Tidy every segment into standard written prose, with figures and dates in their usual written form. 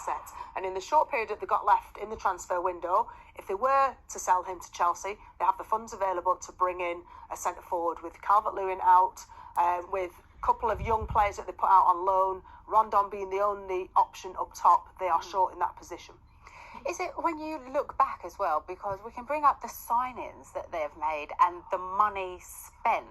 asset. And in the short period that they got left in the transfer window, if they were to sell him to Chelsea, they have the funds available to bring in a centre forward with Calvert-Lewin out, with a couple of young players that they put out on loan, Rondon being the only option up top. They are short in that position. Is it, when you look back as well, because we can bring up the signings that they've made and the money spent.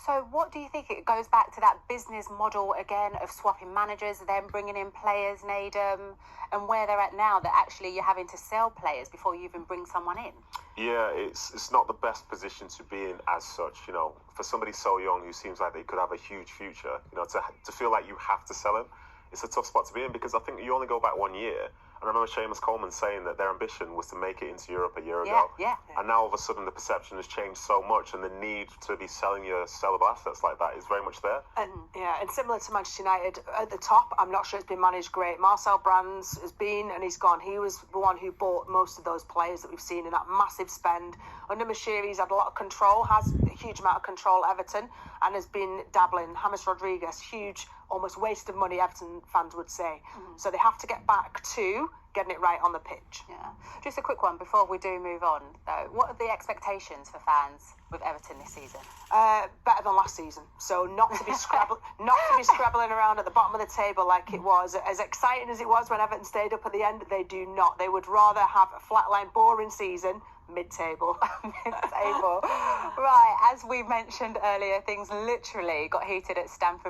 So what do you think? It goes back to that business model again of swapping managers, then bringing in players, Nadem, and where they're at now, that actually you're having to sell players before you even bring someone in? Yeah, it's not the best position to be in as such. You know, for somebody so young who seems like they could have a huge future, you know, to feel like you have to sell him, it's a tough spot to be in, because I think you only go back 1 year. And I remember Seamus Coleman saying that their ambition was to make it into Europe a year ago. Yeah. And now all of a sudden the perception has changed so much, and the need to be selling your sellable assets like that is very much there. And similar to Manchester United at the top, I'm not sure it's been managed great. Marcel Brands has been, and he's gone. He was the one who bought most of those players that we've seen in that massive spend. Under Moshiri, he's had a lot of control, has a huge amount of control at Everton, and has been dabbling. James Rodriguez, huge, almost waste of money, Everton fans would say. So they have to get back to getting it right on the pitch. Yeah. Just a quick one before we do move on, though. What are the expectations for fans with Everton this season? Better than last season. So not to be scrabbling around at the bottom of the table like it was. As exciting as it was when Everton stayed up at the end, they do not. They would rather have a flatline, boring season, mid-table. Mid-table. Right, as we mentioned earlier, things literally got heated at Stamford